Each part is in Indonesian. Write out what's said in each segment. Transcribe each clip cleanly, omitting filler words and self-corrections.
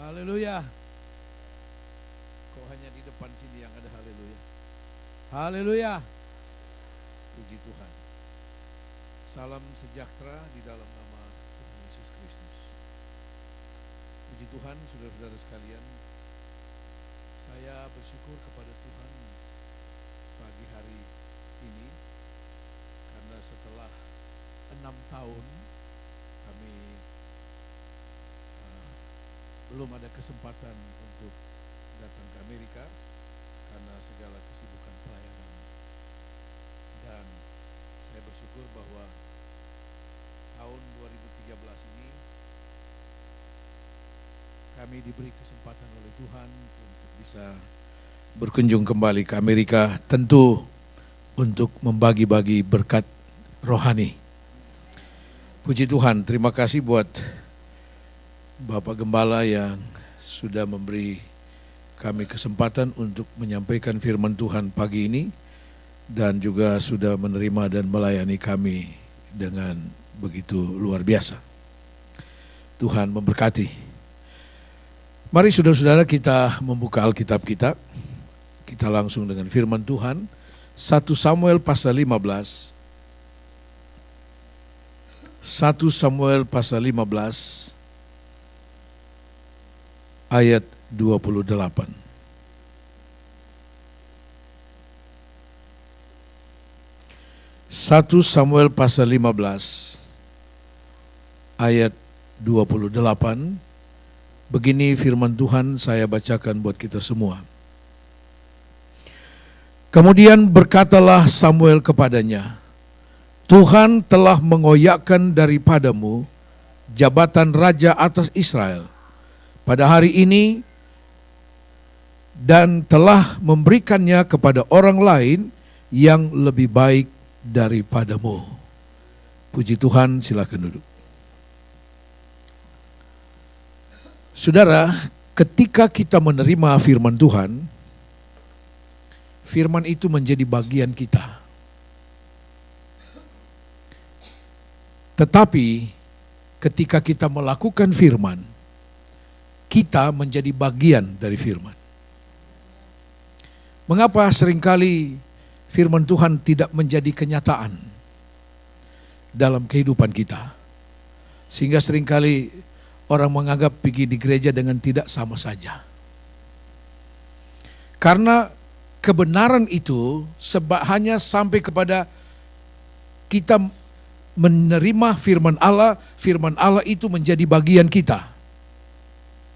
Haleluya. Kok hanya di depan sini yang ada haleluya? Haleluya. Puji Tuhan. Salam sejahtera di dalam nama Tuhan Yesus Kristus. Puji Tuhan, saudara-saudara sekalian. Saya bersyukur kepada Tuhan pagi hari ini karena setelah 6 tahun kami belum ada kesempatan untuk datang ke Amerika karena segala kesibukan pelayanan. Dan saya bersyukur bahwa tahun 2013 ini kami diberi kesempatan oleh Tuhan untuk bisa berkunjung kembali ke Amerika, tentu untuk membagi-bagi berkat rohani. Puji Tuhan, terima kasih buat Bapak Gembala yang sudah memberi kami kesempatan untuk menyampaikan firman Tuhan pagi ini dan juga sudah menerima dan melayani kami dengan begitu luar biasa. Tuhan memberkati. Mari saudara-saudara kita membuka Alkitab kita. Kita langsung dengan firman Tuhan. 1 Samuel pasal 15. 1 Samuel pasal 15 ayat 28. Satu Samuel pasal 15 ayat 28. Begini firman Tuhan, saya bacakan buat kita semua. Kemudian berkatalah Samuel kepadanya, Tuhan telah mengoyakkan daripadamu jabatan raja atas Israel pada hari ini dan telah memberikannya kepada orang lain yang lebih baik daripadamu. Puji Tuhan, silakan duduk. Saudara, ketika kita menerima firman Tuhan, firman itu menjadi bagian kita. Tetapi ketika kita melakukan firman, kita menjadi bagian dari firman. Mengapa seringkali firman Tuhan tidak menjadi kenyataan dalam kehidupan kita? Sehingga seringkali orang menganggap pergi di gereja dengan tidak sama saja. Karena kebenaran itu hanya sampai kepada kita menerima firman Allah itu menjadi bagian kita.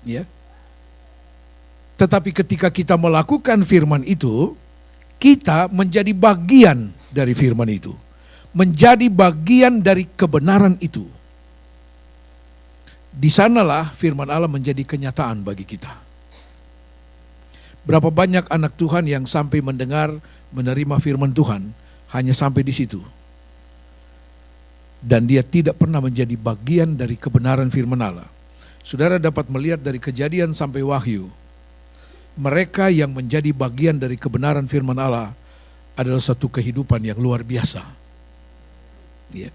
Ya. Tetapi ketika kita melakukan firman itu, kita menjadi bagian dari firman itu. Menjadi bagian dari kebenaran itu. Di sanalah firman Allah menjadi kenyataan bagi kita. Berapa banyak anak Tuhan yang sampai mendengar, menerima firman Tuhan, hanya sampai di situ. Dan dia tidak pernah menjadi bagian dari kebenaran firman Allah. Saudara dapat melihat dari Kejadian sampai Wahyu, mereka yang menjadi bagian dari kebenaran firman Allah adalah satu kehidupan yang luar biasa. Ya.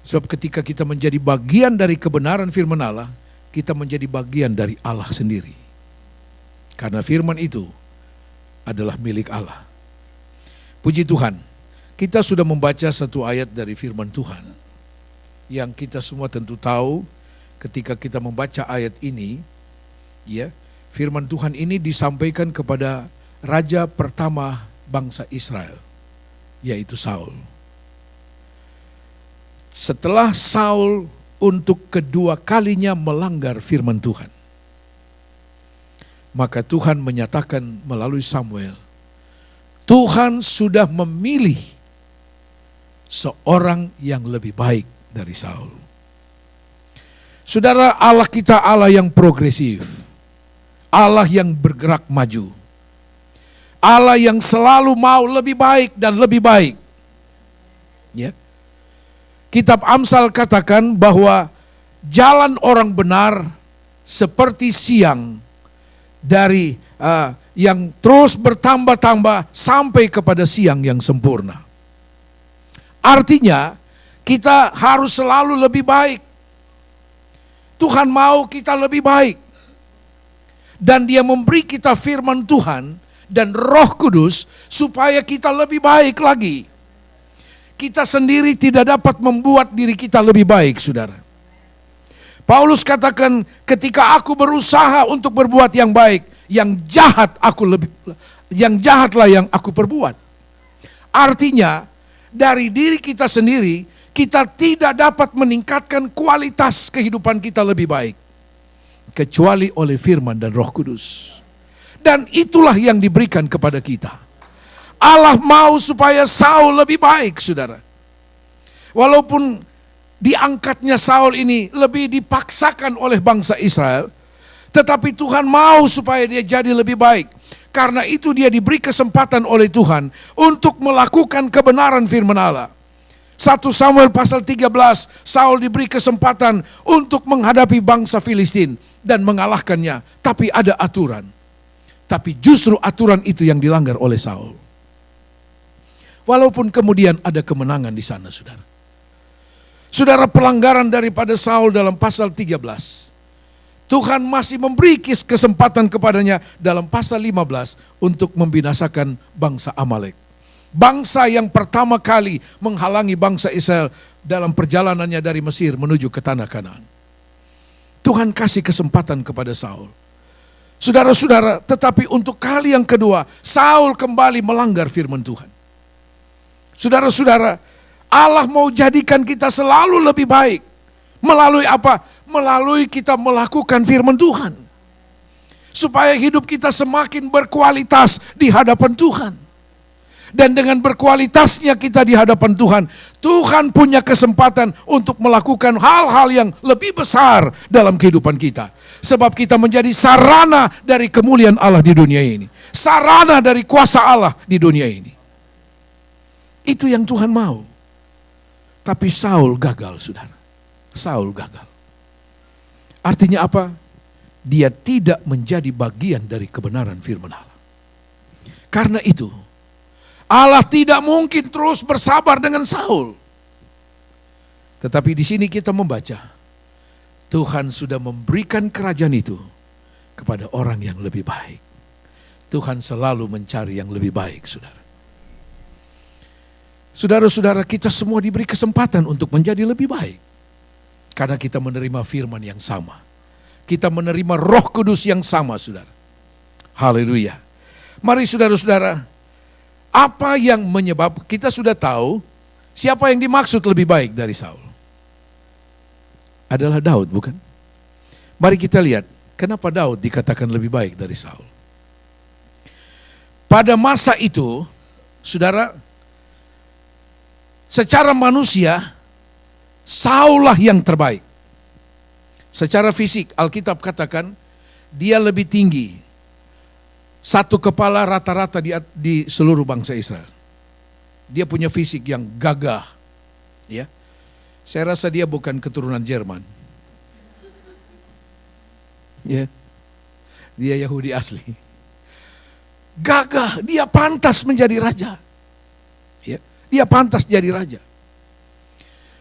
Sebab ketika kita menjadi bagian dari kebenaran firman Allah, kita menjadi bagian dari Allah sendiri. Karena firman itu adalah milik Allah. Puji Tuhan, kita sudah membaca satu ayat dari firman Tuhan, yang kita semua tentu tahu. Ketika kita membaca ayat ini, ya, firman Tuhan ini disampaikan kepada raja pertama bangsa Israel, yaitu Saul. Setelah Saul untuk kedua kalinya melanggar firman Tuhan, maka Tuhan menyatakan melalui Samuel, Tuhan sudah memilih seorang yang lebih baik dari Saul. Saudara, Allah kita Allah yang progresif, Allah yang bergerak maju, Allah yang selalu mau lebih baik dan lebih baik. Ya. Kitab Amsal katakan bahwa jalan orang benar seperti siang dari yang terus bertambah-tambah sampai kepada siang yang sempurna. Artinya kita harus selalu lebih baik. Tuhan mau kita lebih baik. Dan dia memberi kita firman Tuhan dan Roh Kudus supaya kita lebih baik lagi. Kita sendiri tidak dapat membuat diri kita lebih baik, saudara. Paulus katakan, ketika aku berusaha untuk berbuat yang baik, yang jahatlah yang aku perbuat. Artinya, dari diri kita sendiri, kita tidak dapat meningkatkan kualitas kehidupan kita lebih baik, kecuali oleh firman dan Roh Kudus. Dan itulah yang diberikan kepada kita. Allah mau supaya Saul lebih baik, saudara. Walaupun diangkatnya Saul ini lebih dipaksakan oleh bangsa Israel, tetapi Tuhan mau supaya dia jadi lebih baik. Karena itu dia diberi kesempatan oleh Tuhan untuk melakukan kebenaran firman Allah. 1 Samuel pasal 13, Saul diberi kesempatan untuk menghadapi bangsa Filistin dan mengalahkannya. Tapi ada aturan. Tapi justru aturan itu yang dilanggar oleh Saul. Walaupun kemudian ada kemenangan di sana, saudara. Saudara, pelanggaran daripada Saul dalam pasal 13. Tuhan masih memberi kesempatan kepadanya dalam pasal 15 untuk membinasakan bangsa Amalek. Bangsa yang pertama kali menghalangi bangsa Israel dalam perjalanannya dari Mesir menuju ke tanah Kanaan. Tuhan kasih kesempatan kepada Saul. Saudara-saudara, tetapi untuk kali yang kedua, Saul kembali melanggar firman Tuhan. Saudara-saudara, Allah mau jadikan kita selalu lebih baik. Melalui apa? Melalui kita melakukan firman Tuhan. Supaya hidup kita semakin berkualitas di hadapan Tuhan. Dan dengan berkualitasnya kita di hadapan Tuhan, Tuhan punya kesempatan untuk melakukan hal-hal yang lebih besar dalam kehidupan kita. Sebab kita menjadi sarana dari kemuliaan Allah di dunia ini. Sarana dari kuasa Allah di dunia ini. Itu yang Tuhan mau. Tapi Saul gagal, saudara. Saul gagal. Artinya apa? Dia tidak menjadi bagian dari kebenaran firman Allah. Karena itu, Allah tidak mungkin terus bersabar dengan Saul. Tetapi di sini kita membaca, Tuhan sudah memberikan kerajaan itu kepada orang yang lebih baik. Tuhan selalu mencari yang lebih baik, saudara. Saudara-saudara, kita semua diberi kesempatan untuk menjadi lebih baik. Karena kita menerima firman yang sama. Kita menerima Roh Kudus yang sama, saudara. Haleluya. Mari saudara-saudara, apa yang menyebabkan, kita sudah tahu siapa yang dimaksud lebih baik dari Saul. Adalah Daud, bukan? Mari kita lihat, kenapa Daud dikatakan lebih baik dari Saul. Pada masa itu, saudara, secara manusia, Saul lah yang terbaik. Secara fisik, Alkitab katakan, dia lebih tinggi. Satu kepala rata-rata di seluruh bangsa Israel. Dia punya fisik yang gagah. Ya. Saya rasa dia bukan keturunan Jerman. Ya. Dia Yahudi asli. Gagah, dia pantas menjadi raja. Ya. Dia pantas jadi raja.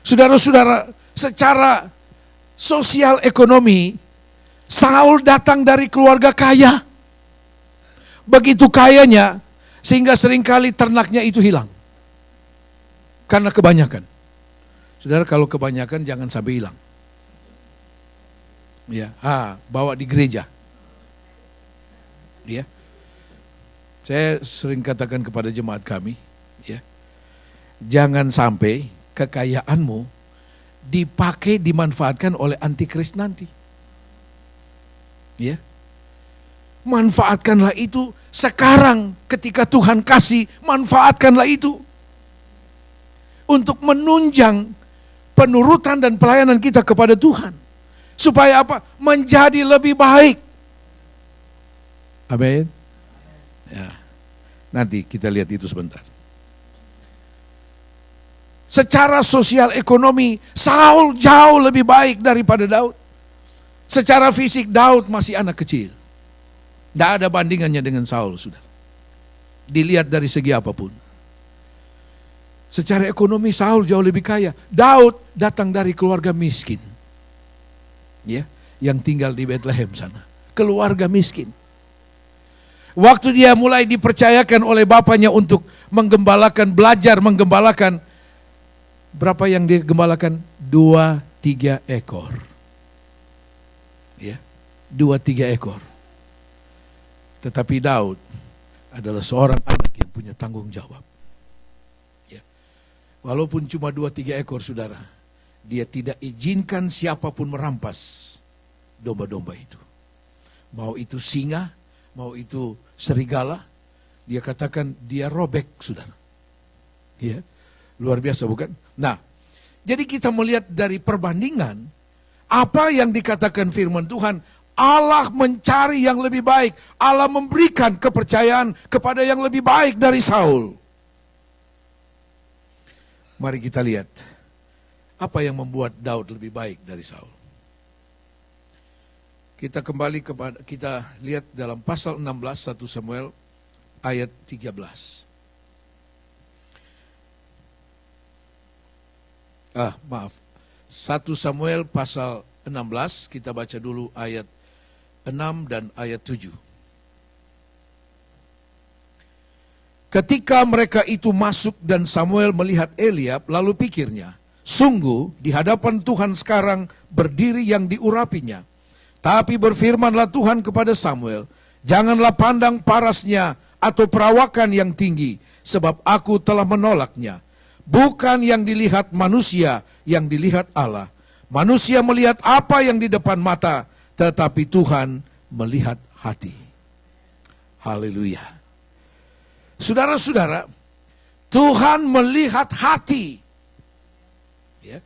Saudara-saudara, secara sosial ekonomi, Saul datang dari keluarga kaya. Begitu kayanya, sehingga seringkali ternaknya itu hilang. Karena kebanyakan. Saudara, kalau kebanyakan jangan sampai hilang. Ya, bawa di gereja. Ya. Saya sering katakan kepada jemaat kami, ya. Jangan sampai kekayaanmu dipakai, dimanfaatkan oleh antikris nanti. Ya. Manfaatkanlah itu sekarang ketika Tuhan kasih, manfaatkanlah itu. Untuk menunjang penurutan dan pelayanan kita kepada Tuhan. Supaya apa? Menjadi lebih baik. Amin. Ya. Nanti kita lihat itu sebentar. Secara sosial ekonomi, Saul jauh lebih baik daripada Daud. Secara fisik, Daud masih anak kecil. Tidak ada bandingannya dengan Saul, sudah. Dilihat dari segi apapun. Secara ekonomi, Saul jauh lebih kaya. Daud datang dari keluarga miskin. Ya, yang tinggal di Bethlehem sana. Keluarga miskin. Waktu dia mulai dipercayakan oleh bapaknya untuk menggembalakan, belajar menggembalakan, berapa yang dia gembalakan? 2-3 ekor. Ya, 2-3 ekor. Tetapi Daud adalah seorang anak yang punya tanggung jawab. Ya. Walaupun cuma 2-3 ekor, saudara, dia tidak izinkan siapapun merampas domba-domba itu. Mau itu singa, mau itu serigala, dia katakan dia robek, saudara. Ya, luar biasa bukan? Nah, jadi kita melihat dari perbandingan, apa yang dikatakan firman Tuhan, Allah mencari yang lebih baik. Allah memberikan kepercayaan kepada yang lebih baik dari Saul. Mari kita lihat, apa yang membuat Daud lebih baik dari Saul. Kita kembali kepada, kita lihat dalam pasal 16 1 Samuel ayat 13. 1 Samuel pasal 16, kita baca dulu ayat 6 dan ayat 7. Ketika mereka itu masuk dan Samuel melihat Eliab, lalu pikirnya, sungguh di hadapan Tuhan sekarang berdiri yang diurapinya. Tapi berfirmanlah Tuhan kepada Samuel, janganlah pandang parasnya atau perawakan yang tinggi, sebab aku telah menolaknya. Bukan yang dilihat manusia, yang dilihat Allah. Manusia melihat apa yang di depan mata, tetapi Tuhan melihat hati. Haleluya. Saudara-saudara, Tuhan melihat hati. Ya.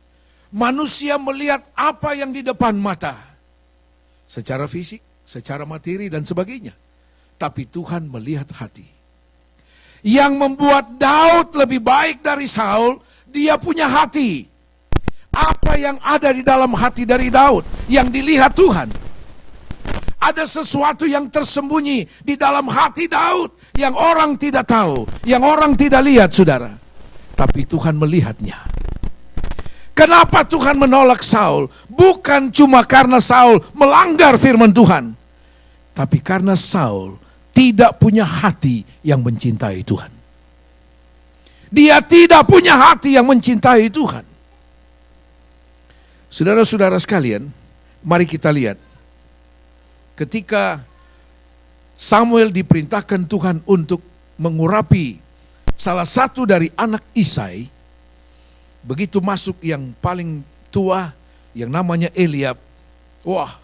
Manusia melihat apa yang di depan mata. Secara fisik, secara materi dan sebagainya. Tapi Tuhan melihat hati. Yang membuat Daud lebih baik dari Saul, dia punya hati. Apa yang ada di dalam hati dari Daud yang dilihat Tuhan? Ada sesuatu yang tersembunyi di dalam hati Daud yang orang tidak tahu, yang orang tidak lihat, saudara. Tapi Tuhan melihatnya. Kenapa Tuhan menolak Saul? Bukan cuma karena Saul melanggar firman Tuhan, tapi karena Saul tidak punya hati yang mencintai Tuhan. Dia tidak punya hati yang mencintai Tuhan. Saudara-saudara sekalian, mari kita lihat. Ketika Samuel diperintahkan Tuhan untuk mengurapi salah satu dari anak Isai, begitu masuk yang paling tua, yang namanya Eliab, wah,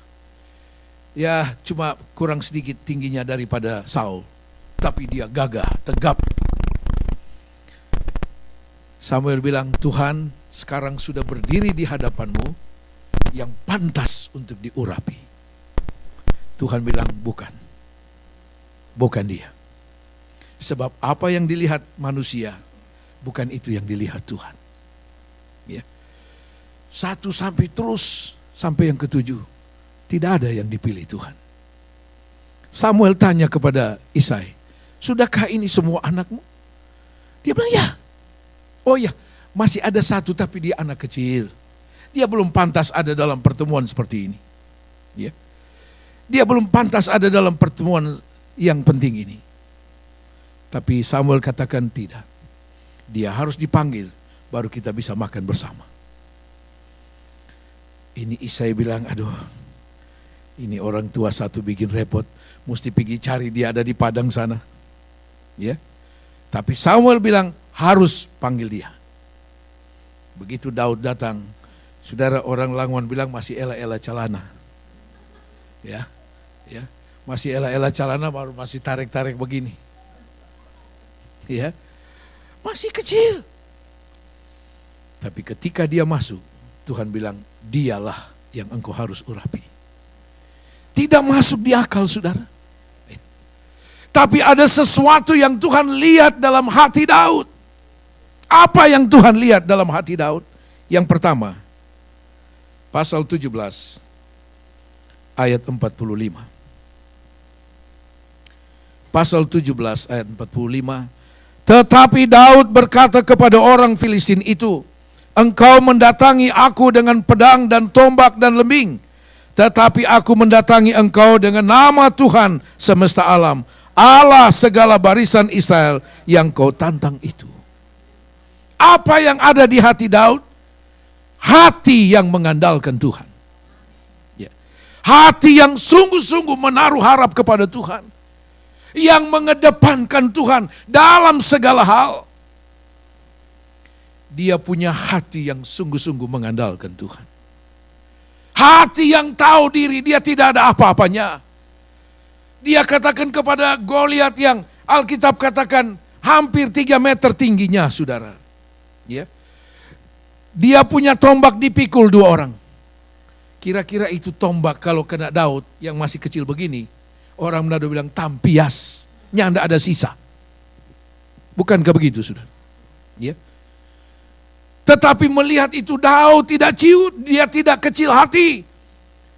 ya cuma kurang sedikit tingginya daripada Saul, tapi dia gagah, tegap. Samuel bilang, Tuhan sekarang sudah berdiri di hadapanmu yang pantas untuk diurapi. Tuhan bilang, bukan dia. Sebab apa yang dilihat manusia, bukan itu yang dilihat Tuhan. Ya. 1 sampai terus sampai yang ke-7, tidak ada yang dipilih Tuhan. Samuel tanya kepada Isai, sudahkah ini semua anakmu? Dia bilang, ya. Oh ya, masih ada satu tapi dia anak kecil. Dia belum pantas ada dalam pertemuan seperti ini. Ya. Dia belum pantas ada dalam pertemuan yang penting ini. Tapi Samuel katakan tidak. Dia harus dipanggil, baru kita bisa makan bersama. Ini Isai bilang, aduh, ini orang tua satu bikin repot, mesti pergi cari dia ada di padang sana. Ya. Tapi Samuel bilang, harus panggil dia. Begitu Daud datang, saudara, orang Langon bilang masih ela-ela celana. Ya. Ya. Masih ela-ela celana, baru masih tarik-tarik begini. Ya. Masih kecil. Tapi ketika dia masuk, Tuhan bilang, dialah yang engkau harus urapi. Tidak masuk di akal, saudara. Tapi ada sesuatu yang Tuhan lihat dalam hati Daud. Apa yang Tuhan lihat dalam hati Daud? Yang pertama, pasal 17, ayat 45. Pasal 17, ayat 45. Tetapi Daud berkata kepada orang Filistin itu, engkau mendatangi aku dengan pedang dan tombak dan lembing, tetapi aku mendatangi engkau dengan nama Tuhan semesta alam, Allah segala barisan Israel yang kau tantang itu. Apa yang ada di hati Daud? Hati yang mengandalkan Tuhan. Ya. Hati yang sungguh-sungguh menaruh harap kepada Tuhan. Yang mengedepankan Tuhan dalam segala hal. Dia punya hati yang sungguh-sungguh mengandalkan Tuhan. Hati yang tahu diri dia tidak ada apa-apanya. Dia katakan kepada Goliat yang Alkitab katakan hampir 3 meter tingginya, saudara. Ya. Dia punya tombak dipikul 2 orang. Kira-kira itu tombak kalau kena Daud yang masih kecil begini, orang Manado bilang tampias, nyanda ada sisa. Bukankah begitu, saudara? Ya. Tetapi melihat itu Daud tidak ciut, dia tidak kecil hati.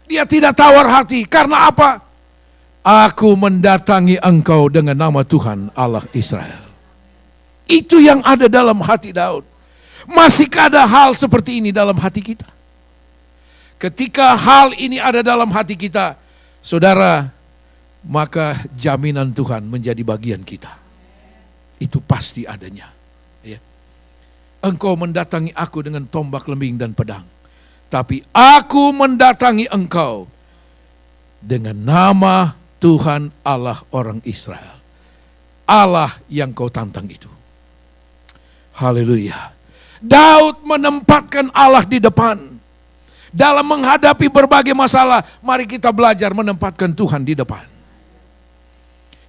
Dia tidak tawar hati. Karena apa? Aku mendatangi engkau dengan nama Tuhan Allah Israel. Itu yang ada dalam hati Daud. Masih ada hal seperti ini dalam hati kita? Ketika hal ini ada dalam hati kita, saudara, maka jaminan Tuhan menjadi bagian kita. Itu pasti adanya. Ya. Engkau mendatangi aku dengan tombak, lembing, dan pedang. Tapi aku mendatangi engkau dengan nama Tuhan Allah orang Israel. Allah yang kau tantang itu. Haleluya. Daud menempatkan Allah di depan. Dalam menghadapi berbagai masalah, mari kita belajar menempatkan Tuhan di depan.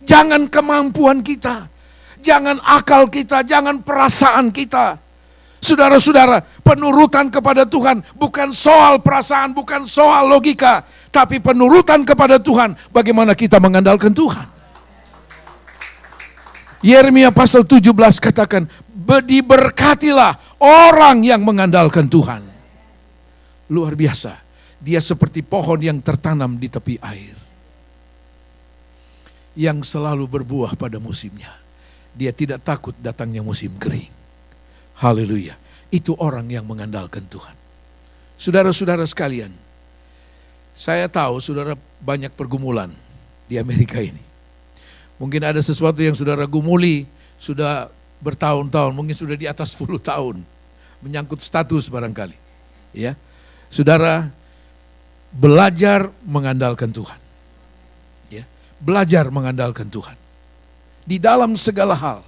Jangan kemampuan kita, jangan akal kita, jangan perasaan kita. Saudara-saudara, penurutan kepada Tuhan bukan soal perasaan, bukan soal logika, tapi penurutan kepada Tuhan, bagaimana kita mengandalkan Tuhan. Yeremia pasal 17 katakan, diberkatilah orang yang mengandalkan Tuhan. Luar biasa, dia seperti pohon yang tertanam di tepi air, yang selalu berbuah pada musimnya. Dia tidak takut datangnya musim kering. Haleluya, itu orang yang mengandalkan Tuhan. Saudara-saudara sekalian, saya tahu saudara banyak pergumulan di Amerika ini. Mungkin ada sesuatu yang saudara gumuli sudah bertahun-tahun, mungkin sudah di atas 10 tahun. Menyangkut status barangkali. Ya, saudara belajar mengandalkan Tuhan. Ya, belajar mengandalkan Tuhan. Di dalam segala hal,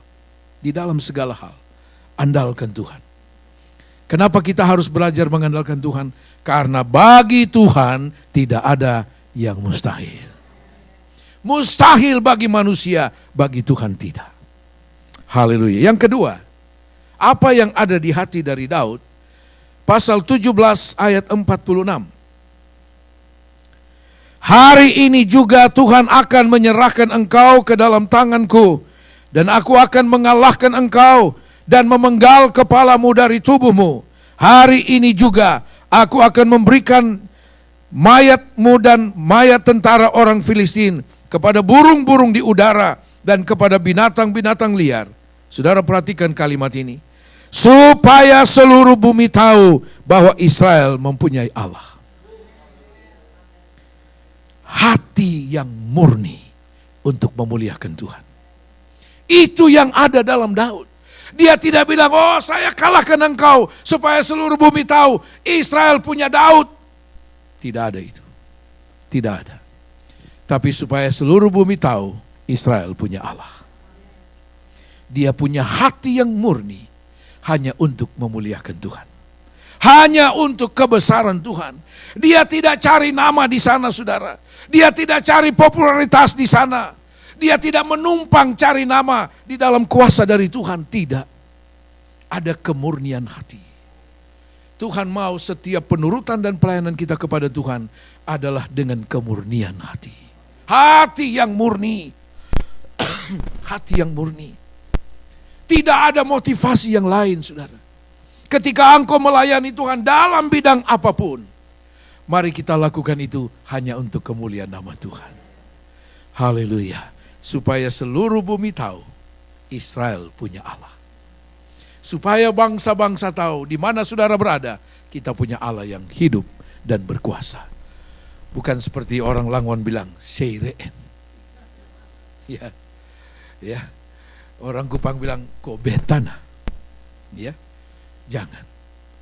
andalkan Tuhan. Kenapa kita harus belajar mengandalkan Tuhan? Karena bagi Tuhan tidak ada yang mustahil. Mustahil bagi manusia, bagi Tuhan tidak. Haleluya. Yang kedua, apa yang ada di hati dari Daud? Pasal 17 ayat 46. Hari ini juga Tuhan akan menyerahkan engkau ke dalam tanganku, dan aku akan mengalahkan engkau dan memenggal kepalamu dari tubuhmu. Hari ini juga aku akan memberikan mayatmu dan mayat tentara orang Filistin kepada burung-burung di udara dan kepada binatang-binatang liar. Saudara perhatikan kalimat ini. Supaya seluruh bumi tahu bahwa Israel mempunyai Allah. Hati yang murni untuk memuliakan Tuhan. Itu yang ada dalam Daud. Dia tidak bilang, oh saya kalahkan engkau supaya seluruh bumi tahu Israel punya Daud. Tidak ada itu. Tidak ada. Tapi supaya seluruh bumi tahu Israel punya Allah. Dia punya hati yang murni hanya untuk memuliakan Tuhan. Hanya untuk kebesaran Tuhan. Dia tidak cari nama di sana, saudara. Dia tidak cari popularitas di sana. Dia tidak menumpang cari nama di dalam kuasa dari Tuhan. Tidak. Ada kemurnian hati. Tuhan mau setiap penurutan dan pelayanan kita kepada Tuhan adalah dengan kemurnian hati. Hati yang murni. Hati yang murni. Tidak ada motivasi yang lain, saudara. Ketika engkau melayani Tuhan dalam bidang apapun, mari kita lakukan itu hanya untuk kemuliaan nama Tuhan. Haleluya. Supaya seluruh bumi tahu Israel punya Allah. Supaya bangsa-bangsa tahu di mana saudara berada, kita punya Allah yang hidup dan berkuasa. Bukan seperti orang Langwan bilang, Seireen. Ya, Ya, orang Kupang bilang kok betana. Ya, jangan.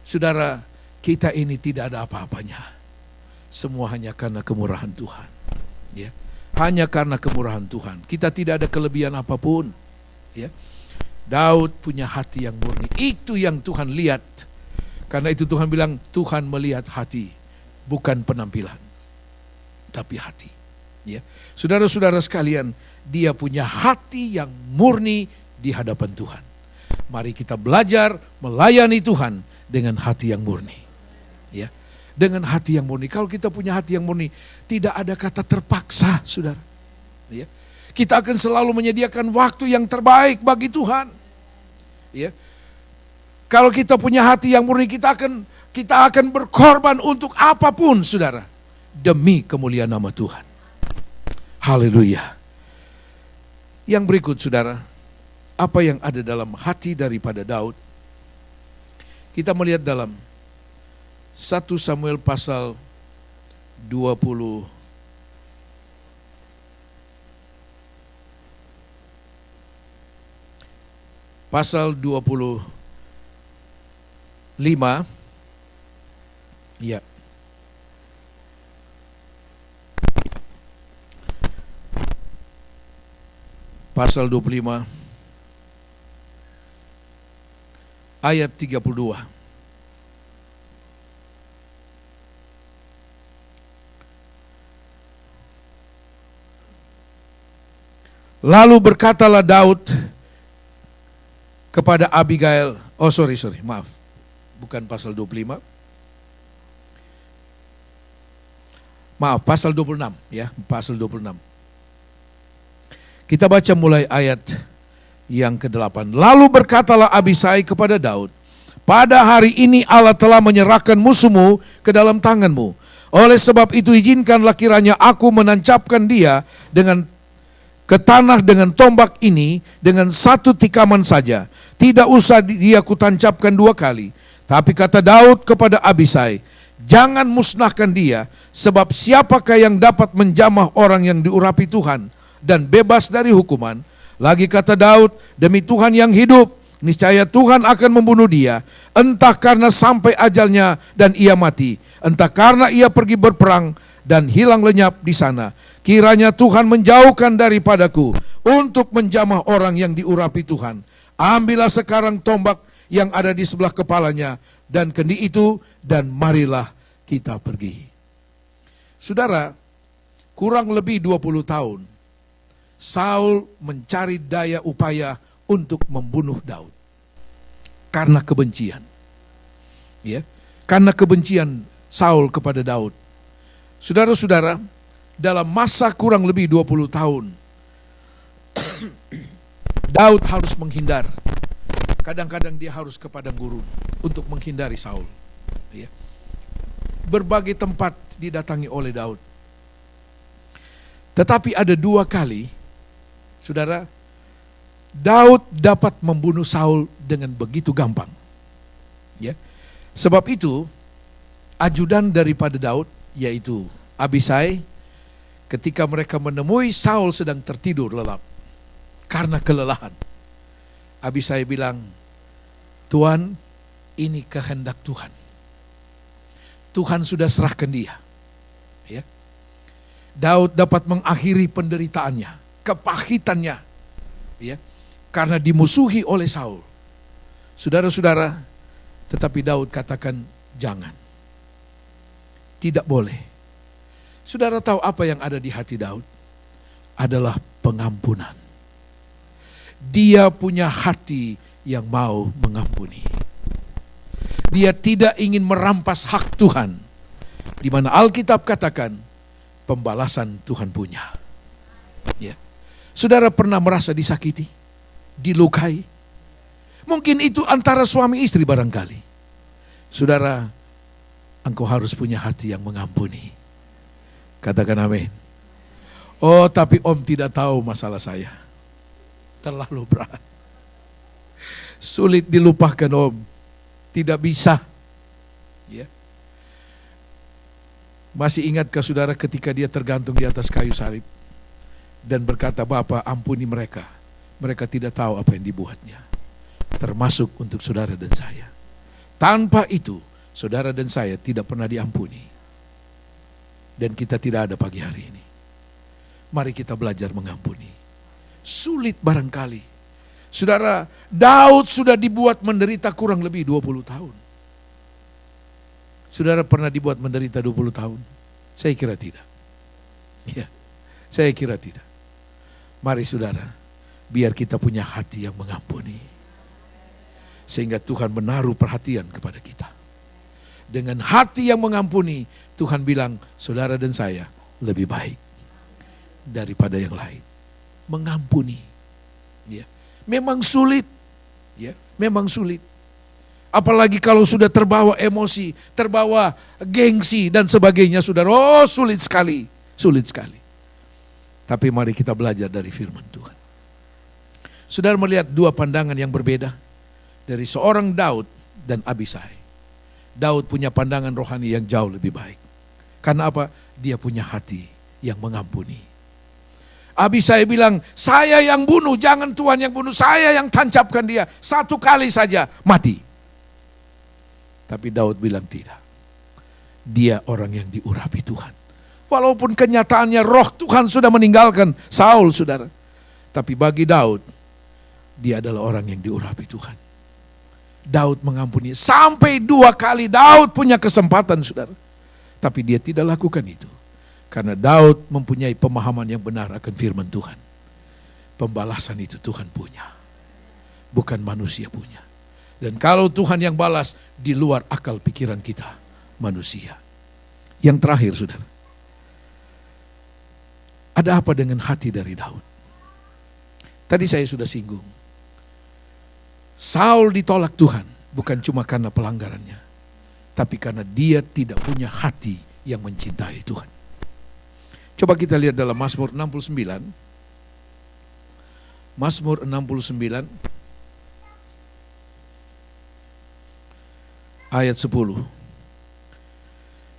Saudara, kita ini tidak ada apa-apanya. Semua hanya karena kemurahan Tuhan. Ya, hanya karena kemurahan Tuhan. Kita tidak ada kelebihan apapun. Ya, Daud punya hati yang murni. Itu yang Tuhan lihat. Karena itu Tuhan bilang, Tuhan melihat hati, bukan penampilan, tapi hati. Ya, saudara-saudara sekalian, dia punya hati yang murni di hadapan Tuhan. Mari kita belajar melayani Tuhan dengan hati yang murni. Ya, dengan hati yang murni. Kalau kita punya hati yang murni, tidak ada kata terpaksa, saudara. Ya, kita akan selalu menyediakan waktu yang terbaik bagi Tuhan. Ya, kalau kita punya hati yang murni, kita akan berkorban untuk apapun, saudara, demi kemuliaan nama Tuhan. Haleluya. Yang berikut, saudara, apa yang ada dalam hati daripada Daud? Kita melihat dalam 1 Samuel pasal 20. Pasal 25. Ya. Pasal 25 ayat 32. Lalu berkatalah Daud kepada Abigail, maaf, bukan pasal 25. Maaf, pasal 26 ya, pasal 26. Kita baca mulai ayat yang ke-8. Lalu berkatalah Abisai kepada Daud, pada hari ini Allah telah menyerahkan musuhmu ke dalam tanganmu. Oleh sebab itu izinkanlah kiranya aku menancapkan dia ke tanah dengan tombak ini dengan satu tikaman saja. Tidak usah dia kutancapkan 2 kali. Tapi kata Daud kepada Abisai, jangan musnahkan dia, sebab siapakah yang dapat menjamah orang yang diurapi Tuhan dan bebas dari hukuman. Lagi kata Daud, demi Tuhan yang hidup, niscaya Tuhan akan membunuh dia, entah karena sampai ajalnya dan ia mati, entah karena ia pergi berperang dan hilang lenyap di sana. Kiranya Tuhan menjauhkan daripadaku untuk menjamah orang yang diurapi Tuhan. Ambillah sekarang tombak yang ada di sebelah kepalanya dan kendi itu, dan marilah kita pergi. Saudara, kurang lebih 20 tahun Saul mencari daya upaya untuk membunuh Daud karena kebencian. Ya, karena kebencian Saul kepada Daud. Saudara-saudara, dalam masa kurang lebih 20 tahun Daud harus menghindar. Kadang-kadang dia harus ke padang gurun untuk menghindari Saul. Ya. Berbagai tempat didatangi oleh Daud. Tetapi ada 2 kali, saudara, Daud dapat membunuh Saul dengan begitu gampang. Ya. Sebab itu, ajudan daripada Daud, yaitu Abisai, ketika mereka menemui Saul sedang tertidur lelap karena kelelahan, Abisai bilang, Tuan, ini kehendak Tuhan. Tuhan sudah serahkan dia. Ya. Daud dapat mengakhiri penderitaannya, kepahitannya, ya, karena dimusuhi oleh Saul. Saudara-saudara, tetapi Daud katakan jangan. Tidak boleh. Saudara tahu apa yang ada di hati Daud? Adalah pengampunan. Dia punya hati yang mau mengampuni. Dia tidak ingin merampas hak Tuhan, di mana Alkitab katakan pembalasan Tuhan punya. Ya. Saudara pernah merasa disakiti, dilukai? Mungkin itu antara suami istri barangkali. Saudara, engkau harus punya hati yang mengampuni. Katakan amin. Oh, tapi Om tidak tahu masalah saya. Terlalu berat. Sulit dilupakan, Om. Tidak bisa. Ya. Masih ingatkah saudara ketika dia tergantung di atas kayu salib dan berkata, Bapa, ampuni mereka. mereka tidak tahu apa yang dibuatnya. Termasuk untuk saudara dan saya. Tanpa itu, saudara dan saya tidak pernah diampuni. Dan kita tidak ada pagi hari ini. Mari kita belajar mengampuni. Sulit barangkali. Saudara, Daud sudah dibuat menderita kurang lebih 20 tahun. Saudara pernah dibuat menderita 20 tahun? Saya kira tidak. Ya, saya kira tidak. Mari saudara, biar kita punya hati yang mengampuni. Sehingga Tuhan menaruh perhatian kepada kita. Dengan hati yang mengampuni, Tuhan bilang, saudara dan saya lebih baik daripada yang lain. Mengampuni. Ya. Memang sulit. Ya, memang sulit. Apalagi kalau sudah terbawa emosi, terbawa gengsi dan sebagainya, saudara. Oh, sulit sekali. Sulit sekali. Tapi mari kita belajar dari firman Tuhan. Saudara melihat dua pandangan yang berbeda dari seorang Daud dan Abisai. Daud punya pandangan rohani yang jauh lebih baik. Karena apa? Dia punya hati yang mengampuni. Abisai bilang, saya yang bunuh, jangan Tuhan yang bunuh, saya yang tancapkan dia. Satu kali saja, mati. Tapi Daud bilang tidak. Dia orang yang diurapi Tuhan. Walaupun kenyataannya roh Tuhan sudah meninggalkan Saul, saudara. Tapi bagi Daud, dia adalah orang yang diurapi Tuhan. Daud mengampuni. Sampai 2 kali Daud punya kesempatan, saudara. Tapi dia tidak lakukan itu. Karena Daud mempunyai pemahaman yang benar akan firman Tuhan. Pembalasan itu Tuhan punya. Bukan manusia punya. Dan kalau Tuhan yang balas, di luar akal pikiran kita, manusia. Yang terakhir, saudara. Ada apa dengan hati dari Daud? Tadi saya sudah singgung. Saul ditolak Tuhan, bukan cuma karena pelanggarannya, tapi karena dia tidak punya hati yang mencintai Tuhan. Coba kita lihat dalam Mazmur 69. Mazmur 69 ayat 10.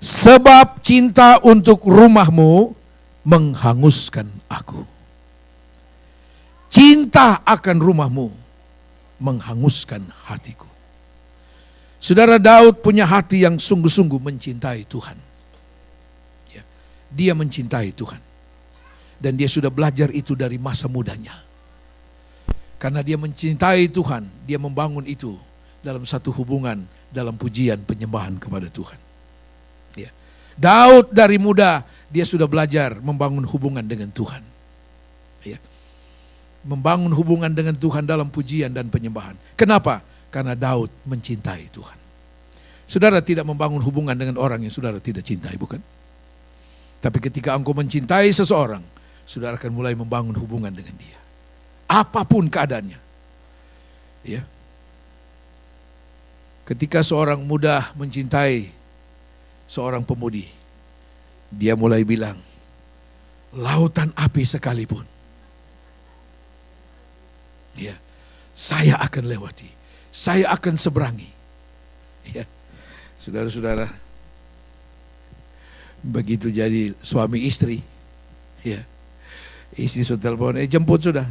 Sebab cinta untuk rumahmu menghanguskan aku. Cinta akan rumahmu menghanguskan hatiku. Saudara, Daud punya hati yang sungguh-sungguh mencintai Tuhan. Ya, dia mencintai Tuhan. Dan dia sudah belajar itu dari masa mudanya. Karena dia mencintai Tuhan, dia membangun itu dalam satu hubungan, dalam pujian penyembahan kepada Tuhan. Ya. Daud dari muda, dia sudah belajar membangun hubungan dengan Tuhan. Ya. Membangun hubungan dengan Tuhan dalam pujian dan penyembahan. Kenapa? Karena Daud mencintai Tuhan. Saudara tidak membangun hubungan dengan orang yang saudara tidak cintai, bukan? Tapi ketika engkau mencintai seseorang, saudara akan mulai membangun hubungan dengan dia. Apapun keadaannya. Ya. Ketika seorang muda mencintai seorang pemudi, dia mulai bilang, lautan api sekalipun, ya, saya akan lewati, saya akan seberangi. Ya, saudara-saudara, begitu jadi suami istri, ya, istri sudah telepon, jemput sudah.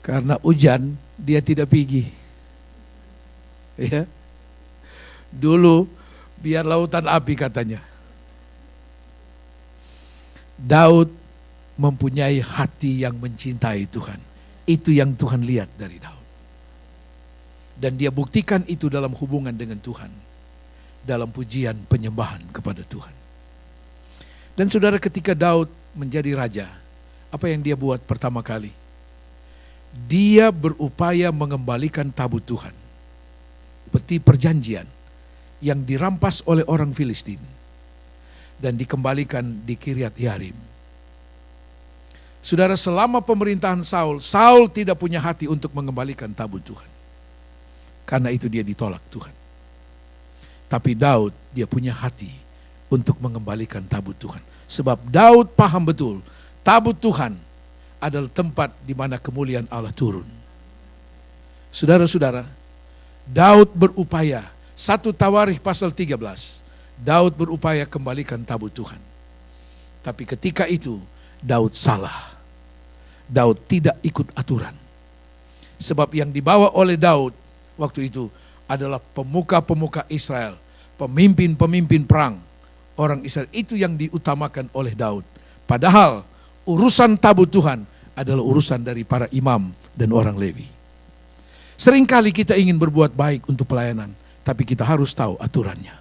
Karena hujan, dia tidak pergi. Ya, dulu biar lautan api katanya. Daud mempunyai hati yang mencintai Tuhan. Itu yang Tuhan lihat dari Daud. Dan dia buktikan itu dalam hubungan dengan Tuhan. Dalam pujian penyembahan kepada Tuhan. Dan saudara, ketika Daud menjadi raja, apa yang dia buat pertama kali? Dia berupaya mengembalikan tabut Tuhan. Peti perjanjian yang dirampas oleh orang Filistin. Dan dikembalikan di Kiryat Yearim. Saudara, selama pemerintahan Saul, Saul tidak punya hati untuk mengembalikan tabut Tuhan. Karena itu dia ditolak Tuhan. Tapi Daud, dia punya hati untuk mengembalikan tabut Tuhan. Sebab Daud paham betul, tabut Tuhan adalah tempat di mana kemuliaan Allah turun. Saudara-saudara, Daud berupaya, 1 Tawarikh pasal 13, Daud berupaya kembalikan tabut Tuhan. Tapi ketika itu, Daud salah. Daud tidak ikut aturan. Sebab yang dibawa oleh Daud waktu itu adalah pemuka-pemuka Israel, pemimpin-pemimpin perang orang Israel. Itu yang diutamakan oleh Daud. Padahal urusan tabut Tuhan adalah urusan dari para imam dan orang Lewi. Seringkali kita ingin berbuat baik untuk pelayanan, tapi kita harus tahu aturannya.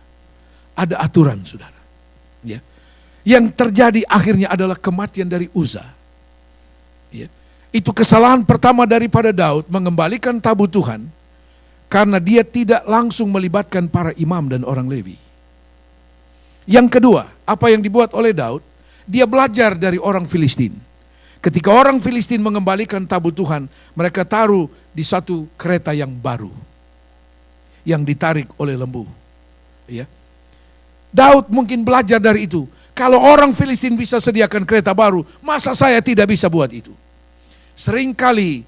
Ada aturan, saudara. Ya. Yang terjadi akhirnya adalah kematian dari Uza. Ya. Itu kesalahan pertama daripada Daud, mengembalikan tabut Tuhan, karena dia tidak langsung melibatkan para imam dan orang Lewi. Yang kedua, apa yang dibuat oleh Daud, dia belajar dari orang Filistin. Ketika orang Filistin mengembalikan tabut Tuhan, mereka taruh di satu kereta yang baru, yang ditarik oleh lembu. Ya. Daud mungkin belajar dari itu. Kalau orang Filistin bisa sediakan kereta baru, masa saya tidak bisa buat itu? Seringkali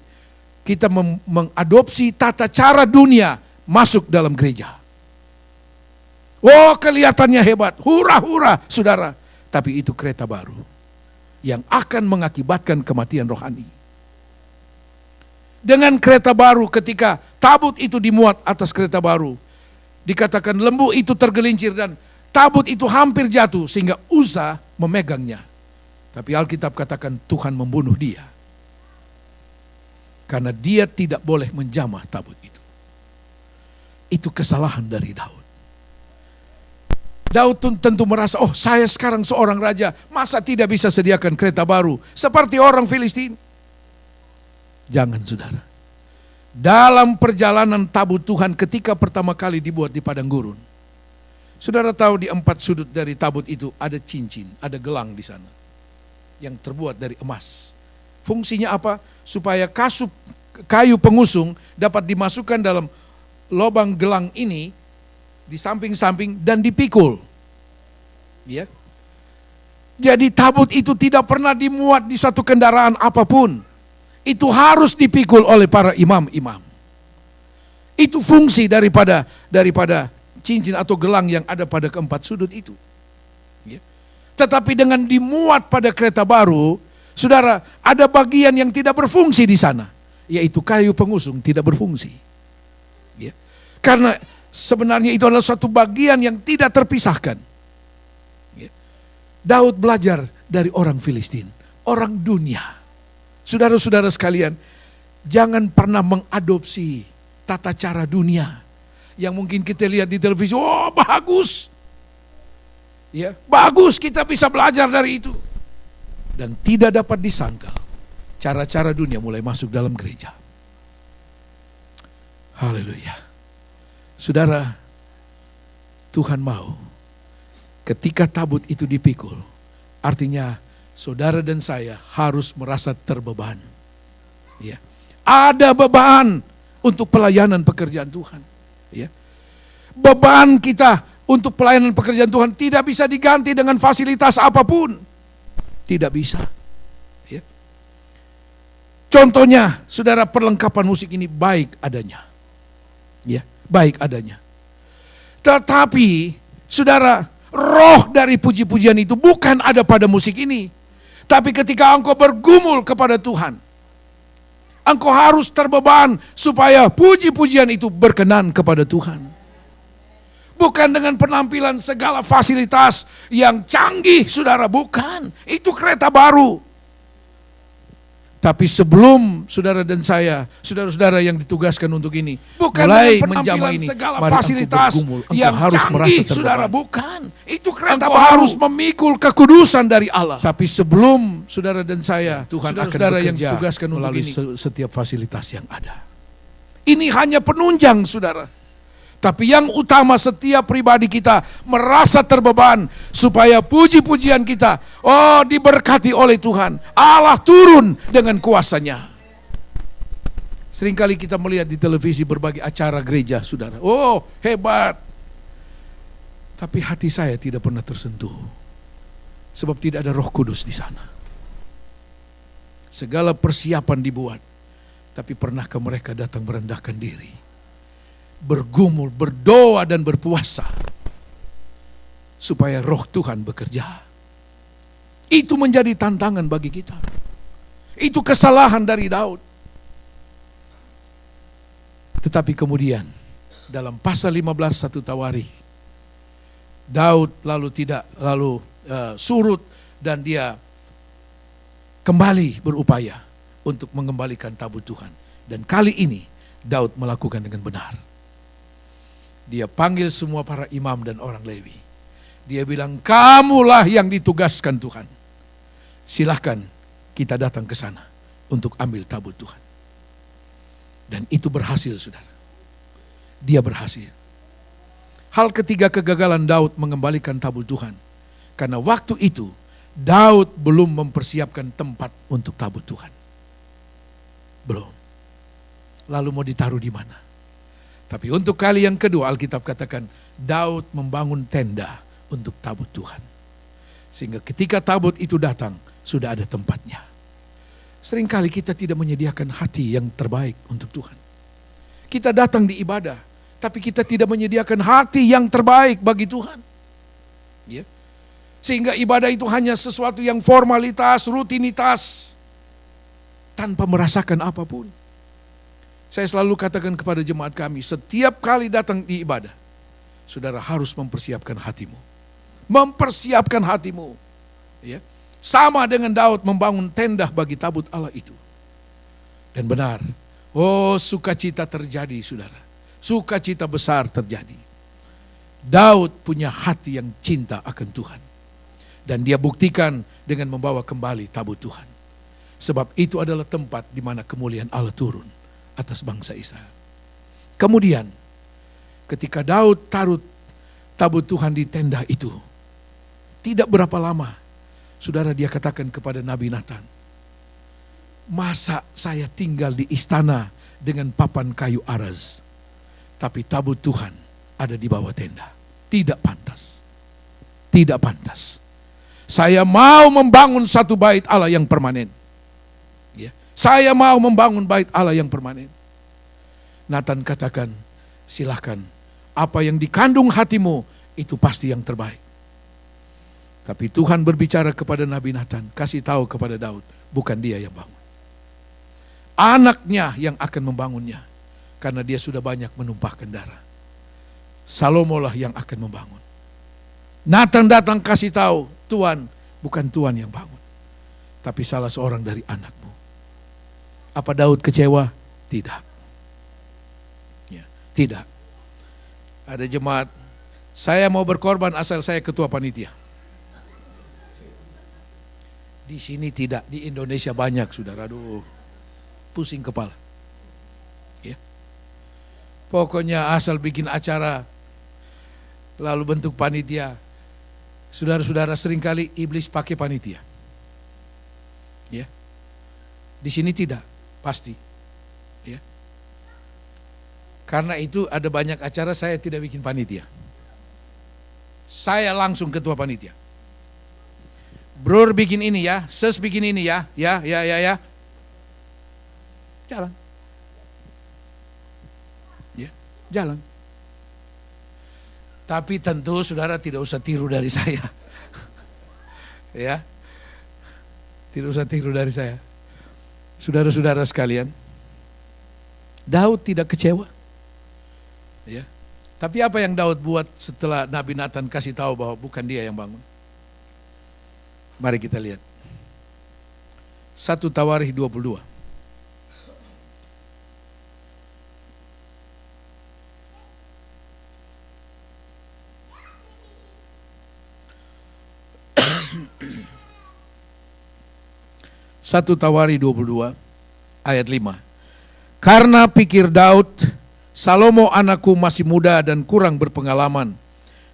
kita mengadopsi tata cara dunia masuk dalam gereja. Oh, kelihatannya hebat, hura-hura, saudara. Tapi itu kereta baru yang akan mengakibatkan kematian rohani. Dengan kereta baru, ketika tabut itu dimuat atas kereta baru, dikatakan lembu itu tergelincir dan tabut itu hampir jatuh sehingga Uza memegangnya. Tapi Alkitab katakan Tuhan membunuh dia. Karena dia tidak boleh menjamah tabut itu. Itu kesalahan dari Daud. Daud tentu merasa, oh saya sekarang seorang raja, masa tidak bisa sediakan kereta baru seperti orang Filistin? Jangan, saudara. Dalam perjalanan tabut Tuhan ketika pertama kali dibuat di padang gurun, saudara tahu di 4 sudut dari tabut itu ada cincin, ada gelang di sana yang terbuat dari emas. Fungsinya apa? Supaya kayu pengusung dapat dimasukkan dalam lubang gelang ini di samping-samping dan dipikul. Ya. Jadi tabut itu tidak pernah dimuat di satu kendaraan apapun. Itu harus dipikul oleh para imam-imam. Itu fungsi daripada cincin atau gelang yang ada pada keempat sudut itu. Ya. Tetapi dengan dimuat pada kereta baru, saudara, ada bagian yang tidak berfungsi di sana, yaitu kayu pengusung tidak berfungsi. Ya. Karena sebenarnya itu adalah satu bagian yang tidak terpisahkan. Ya. Daud belajar dari orang Filistin, orang dunia. Saudara-saudara sekalian, jangan pernah mengadopsi tata cara dunia yang mungkin kita lihat di televisi. Oh, bagus. Ya, bagus, kita bisa belajar dari itu. Dan tidak dapat disangkal, cara-cara dunia mulai masuk dalam gereja. Haleluya. Saudara, Tuhan mau ketika tabut itu dipikul, artinya saudara dan saya harus merasa terbeban. Ya. Ada beban untuk pelayanan pekerjaan Tuhan. Ya. Beban kita untuk pelayanan pekerjaan Tuhan tidak bisa diganti dengan fasilitas apapun. Tidak bisa. Ya. Contohnya, saudara, perlengkapan musik ini baik adanya. Ya, baik adanya. Tetapi, saudara, roh dari puji-pujian itu bukan ada pada musik ini. Tapi ketika engkau bergumul kepada Tuhan, engkau harus terbeban supaya puji-pujian itu berkenan kepada Tuhan. Bukan dengan penampilan segala fasilitas yang canggih, saudara, bukan. Itu kereta baru. Tapi sebelum saudara dan saya, saudara-saudara yang ditugaskan untuk ini, bukan mulai menjamah ini, segala fasilitas yang harus canggih, saudara, bukan. Itu kereta baru. Harus memikul kekudusan dari Allah. Tapi sebelum saudara dan saya, Tuhan akan bekerja yang ditugaskan melalui setiap fasilitas yang ada. Ini hanya penunjang, saudara. Tapi yang utama, setiap pribadi kita merasa terbeban supaya puji-pujian kita, oh, diberkati oleh Tuhan. Allah turun dengan kuasanya. Seringkali kita melihat di televisi berbagai acara gereja, saudara. Oh, hebat. Tapi hati saya tidak pernah tersentuh. Sebab tidak ada Roh Kudus di sana. Segala persiapan dibuat. Tapi pernahkah mereka datang merendahkan diri? Bergumul, berdoa dan berpuasa supaya roh Tuhan bekerja. Itu menjadi tantangan bagi kita. Itu kesalahan dari Daud. Tetapi kemudian dalam pasal 15 1 Tawarikh, Daud lalu surut dan dia kembali berupaya untuk mengembalikan tabut Tuhan. Dan kali ini Daud melakukan dengan benar. Dia panggil semua para imam dan orang Lewi. Dia bilang, kamulah yang ditugaskan Tuhan. Silahkan kita datang ke sana untuk ambil tabut Tuhan. Dan itu berhasil, saudara. Dia berhasil. Hal ketiga kegagalan Daud mengembalikan tabut Tuhan. Karena waktu itu Daud belum mempersiapkan tempat untuk tabut Tuhan. Belum. Lalu mau ditaruh di mana? Tapi untuk kali yang kedua Alkitab katakan Daud membangun tenda untuk tabut Tuhan. Sehingga ketika tabut itu datang sudah ada tempatnya. Seringkali kita tidak menyediakan hati yang terbaik untuk Tuhan. Kita datang di ibadah, tapi kita tidak menyediakan hati yang terbaik bagi Tuhan. Ya. Sehingga ibadah itu hanya sesuatu yang formalitas, rutinitas, tanpa merasakan apapun. Saya selalu katakan kepada jemaat kami, setiap kali datang di ibadah, saudara harus mempersiapkan hatimu. Mempersiapkan hatimu. Ya. Sama dengan Daud membangun tenda bagi tabut Allah itu. Dan benar, sukacita terjadi, saudara. Sukacita besar terjadi. Daud punya hati yang cinta akan Tuhan. Dan dia buktikan dengan membawa kembali tabut Tuhan. Sebab itu adalah tempat di mana kemuliaan Allah turun atas bangsa Israel. Kemudian, ketika Daud taruh tabut Tuhan di tenda itu, tidak berapa lama, saudara, dia katakan kepada Nabi Nathan, masa saya tinggal di istana dengan papan kayu araz, tapi tabut Tuhan ada di bawah tenda. Tidak pantas. Tidak pantas. Saya mau membangun satu bait Allah yang permanen. Ya. Saya mau membangun bait Allah yang permanen. Nathan katakan, silahkan. Apa yang dikandung hatimu, itu pasti yang terbaik. Tapi Tuhan berbicara kepada Nabi Nathan, kasih tahu kepada Daud, bukan dia yang bangun. Anaknya yang akan membangunnya, karena dia sudah banyak menumpahkan darah. Salomo lah yang akan membangun. Nathan datang kasih tahu, Tuhan, bukan Tuhan yang bangun, tapi salah seorang dari anakmu. Apa Daud kecewa? Tidak. Ya, tidak. Ada jemaat, saya mau berkorban asal saya ketua panitia. Di sini tidak, di Indonesia banyak, saudara. Aduh, pusing kepala. Ya. Pokoknya asal bikin acara, lalu bentuk panitia. Saudara-saudara, seringkali iblis pakai panitia. Ya. Di sini tidak, pasti. Ya. Karena itu ada banyak acara saya tidak bikin panitia. Saya langsung ketua panitia. Bro bikin ini ya, ses bikin ini ya. Jalan. Ya, jalan. Tapi tentu saudara tidak usah tiru dari saya. Ya. Tidak usah tiru dari saya. Saudara-saudara sekalian, Daud tidak kecewa. Ya. Tapi apa yang Daud buat setelah Nabi Nathan kasih tahu bahwa bukan dia yang bangun? Mari kita lihat. 1 Tawarikh 22. Satu Tawarikh 22 ayat 5. Karena pikir Daud, Salomo anakku masih muda dan kurang berpengalaman,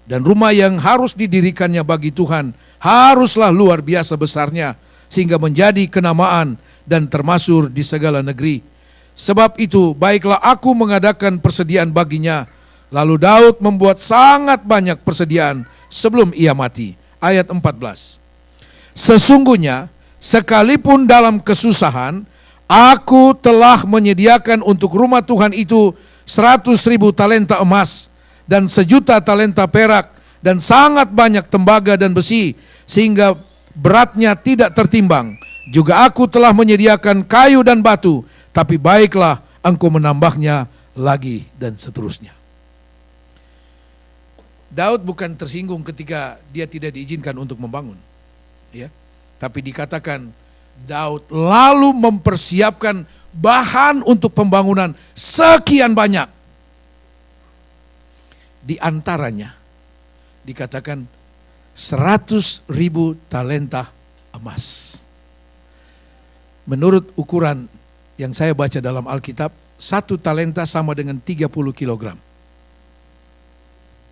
dan rumah yang harus didirikannya bagi Tuhan haruslah luar biasa besarnya, sehingga menjadi kenamaan dan termasyhur di segala negeri. Sebab itu baiklah aku mengadakan persediaan baginya. Lalu Daud membuat sangat banyak persediaan sebelum ia mati. Ayat 14. Sesungguhnya sekalipun dalam kesusahan, aku telah menyediakan untuk rumah Tuhan itu 100.000 talenta emas dan 1.000.000 talenta perak dan sangat banyak tembaga dan besi, sehingga beratnya tidak tertimbang, Juga aku telah menyediakan kayu dan batu, tapi baiklah engkau menambahnya lagi, dan seterusnya. Daud bukan tersinggung ketika dia tidak diizinkan untuk membangun, ya. Tapi dikatakan Daud lalu mempersiapkan bahan untuk pembangunan sekian banyak. Di antaranya dikatakan 100.000 talenta emas. Menurut ukuran yang saya baca dalam Alkitab, 1 talenta sama dengan 30 kilogram.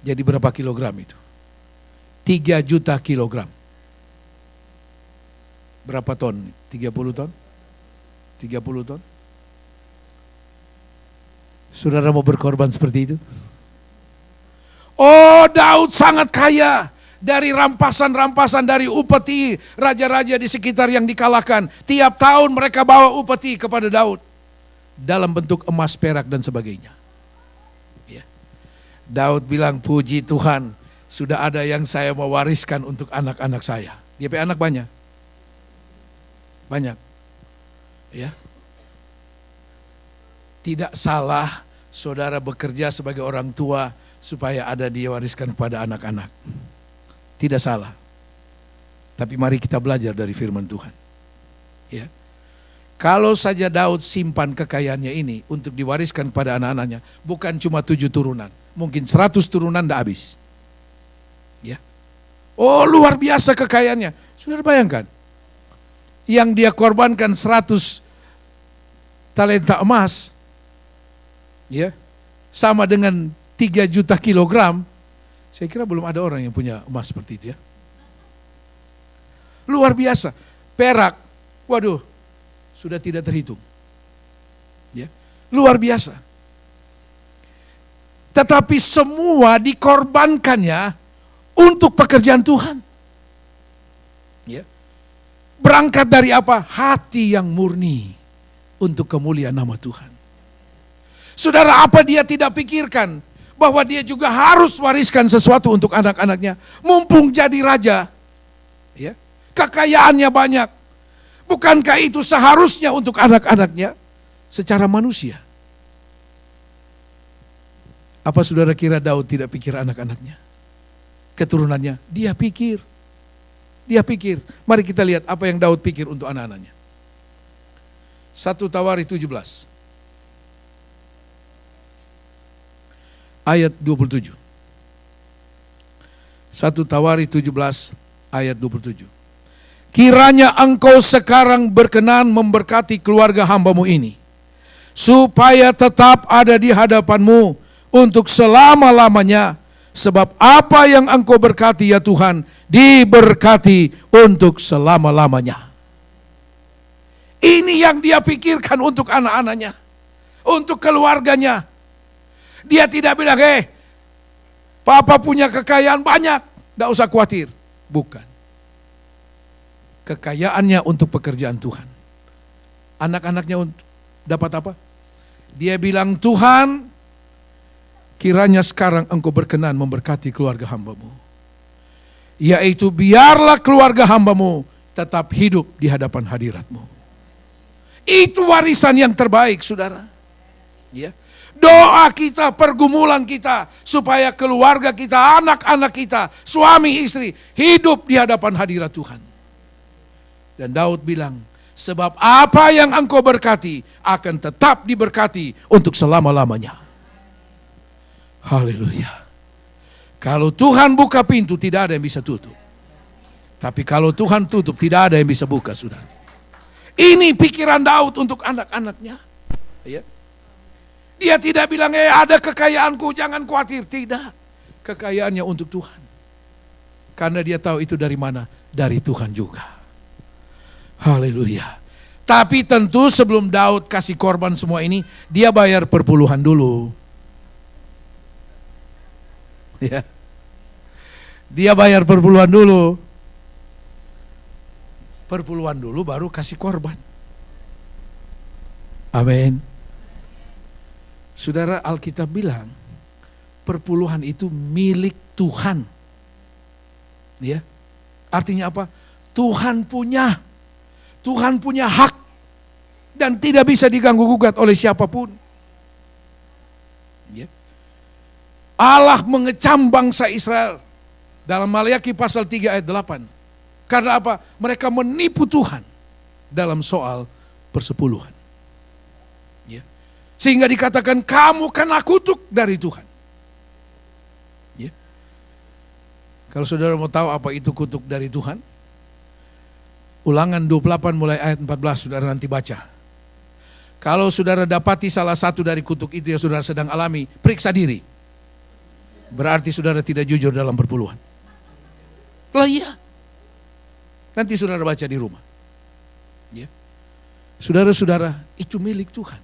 Jadi berapa kilogram itu? 3 juta kilogram. Berapa ton? 30 ton? 30 ton? Saudara mau berkorban seperti itu? Oh, Daud sangat kaya. Dari rampasan-rampasan dari upeti, raja-raja di sekitar yang dikalahkan. Tiap tahun mereka bawa upeti kepada Daud. Dalam bentuk emas, perak, dan sebagainya. Ya. Daud bilang, puji Tuhan, sudah ada yang saya mau wariskan untuk anak-anak saya. Dia punya anak banyak. Banyak. Ya. Tidak salah saudara bekerja sebagai orang tua supaya ada dia wariskan kepada anak-anak. Tidak salah. Tapi mari kita belajar dari firman Tuhan. Ya. Kalau saja Daud simpan kekayaannya ini untuk diwariskan kepada anak-anaknya, bukan cuma 7 turunan, mungkin 100 turunan tidak habis. Ya. Oh, luar biasa kekayaannya. Saudara bayangkan, yang dia korbankan 100 talenta emas, ya, sama dengan 3 juta kilogram. Saya kira belum ada orang yang punya emas seperti itu, ya. Luar biasa. Perak, waduh, sudah tidak terhitung. Ya, luar biasa. Tetapi semua dikorbankannya untuk pekerjaan Tuhan. Ya. Berangkat dari apa? Hati yang murni untuk kemuliaan nama Tuhan. Saudara, apa dia tidak pikirkan? Bahwa dia juga harus wariskan sesuatu untuk anak-anaknya. Mumpung jadi raja, ya, kekayaannya banyak. Bukankah itu seharusnya untuk anak-anaknya secara manusia? Apa saudara kira Daud tidak pikir anak-anaknya? Keturunannya? Dia pikir. Dia pikir. Mari kita lihat apa yang Daud pikir untuk anak-anaknya. 1 Tawari 17. Ayat 27. 1 Tawari 17 ayat 27. Kiranya engkau sekarang berkenan memberkati keluarga hambamu ini, supaya tetap ada di hadapanmu untuk selama-lamanya. Sebab apa yang engkau berkati ya Tuhan, diberkati untuk selama-lamanya. Ini yang dia pikirkan untuk anak-anaknya, untuk keluarganya. Dia tidak bilang, papa punya kekayaan banyak, tidak usah khawatir. Bukan. Kekayaannya untuk pekerjaan Tuhan. Anak-anaknya dapat apa? Dia bilang, Tuhan, kiranya sekarang engkau berkenan memberkati keluarga hambamu. Yaitu biarlah keluarga hambamu tetap hidup di hadapan hadiratmu. Itu warisan yang terbaik, saudara. Ya. Doa kita, pergumulan kita, supaya keluarga kita, anak-anak kita, suami istri, hidup di hadapan hadirat Tuhan. Dan Daud bilang, sebab apa yang engkau berkati, akan tetap diberkati untuk selama-lamanya. Haleluya. Kalau Tuhan buka pintu, tidak ada yang bisa tutup. Tapi kalau Tuhan tutup, tidak ada yang bisa buka, saudara. Ini pikiran Daud untuk anak-anaknya. Ya. Dia tidak bilang, ada kekayaanku, jangan khawatir. Tidak. Kekayaannya untuk Tuhan. Karena dia tahu itu dari mana? Dari Tuhan juga. Haleluya. Tapi tentu sebelum Daud kasih korban semua ini, dia bayar perpuluhan dulu. Ya. Dia bayar perpuluhan dulu. Perpuluhan dulu baru kasih korban. Amin. Saudara, Alkitab bilang perpuluhan itu milik Tuhan. Ya. Artinya apa? Tuhan punya. Tuhan punya hak dan tidak bisa diganggu-gugat oleh siapapun. Ya. Allah mengecam bangsa Israel dalam Maleakhi pasal 3 ayat 8. Karena apa? Mereka menipu Tuhan dalam soal persepuluhan. Ya. Sehingga dikatakan kamu kena kutuk dari Tuhan. Ya. Kalau saudara mau tahu apa itu kutuk dari Tuhan, Ulangan 28 mulai ayat 14 saudara nanti baca. Kalau saudara dapati salah satu dari kutuk itu yang saudara sedang alami, periksa diri. Berarti saudara tidak jujur dalam perpuluhan. Lah iya. Nanti saudara baca di rumah. Ya. Saudara-saudara, itu milik Tuhan.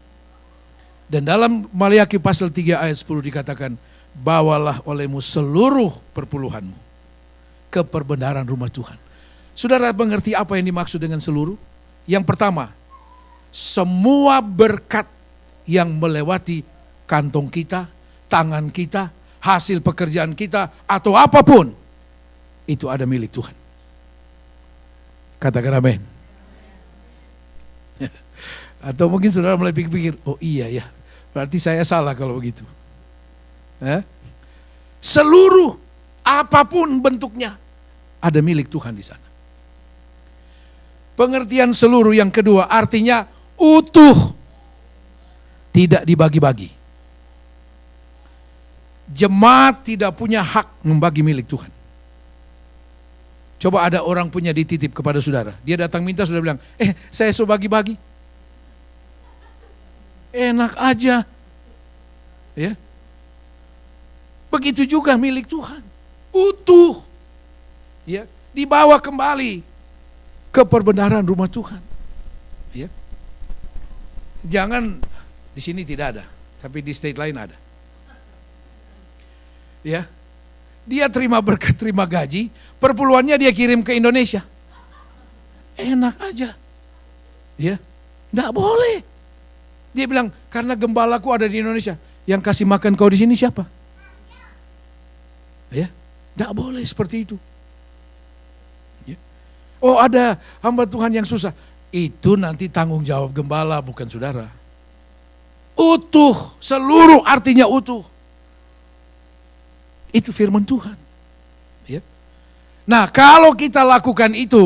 Dan dalam Maleakhi pasal 3 ayat 10 dikatakan, bawalah olehmu seluruh perpuluhanmu ke perbenaran rumah Tuhan. Saudara mengerti apa yang dimaksud dengan seluruh? Yang pertama, semua berkat yang melewati kantong kita, tangan kita, hasil pekerjaan kita, atau apapun, itu ada milik Tuhan. Katakan amin. Atau mungkin saudara mulai pikir-pikir, oh iya ya, berarti saya salah kalau begitu. Seluruh, apapun bentuknya, ada milik Tuhan di sana. Pengertian seluruh yang kedua artinya utuh, tidak dibagi-bagi. Jemaat tidak punya hak membagi milik Tuhan. Coba ada orang punya dititip kepada saudara, dia datang minta, saudara bilang, saya so bagi-bagi. Enak aja. Ya. Begitu juga milik Tuhan, utuh. Ya, dibawa kembali ke perbenaran rumah Tuhan. Ya. Jangan di sini tidak ada, tapi di state lain ada. Ya. Dia terima berkat, terima gaji, perpuluhannya dia kirim ke Indonesia. Enak aja. Ya. Enggak boleh. Dia bilang, karena gembalaku ada di Indonesia, yang kasih makan kau di sini siapa? Ya. Enggak boleh seperti itu. Oh ada hamba Tuhan yang susah. Itu nanti tanggung jawab gembala, bukan saudara. Utuh, seluruh artinya utuh. Itu firman Tuhan. Ya. Nah kalau kita lakukan itu,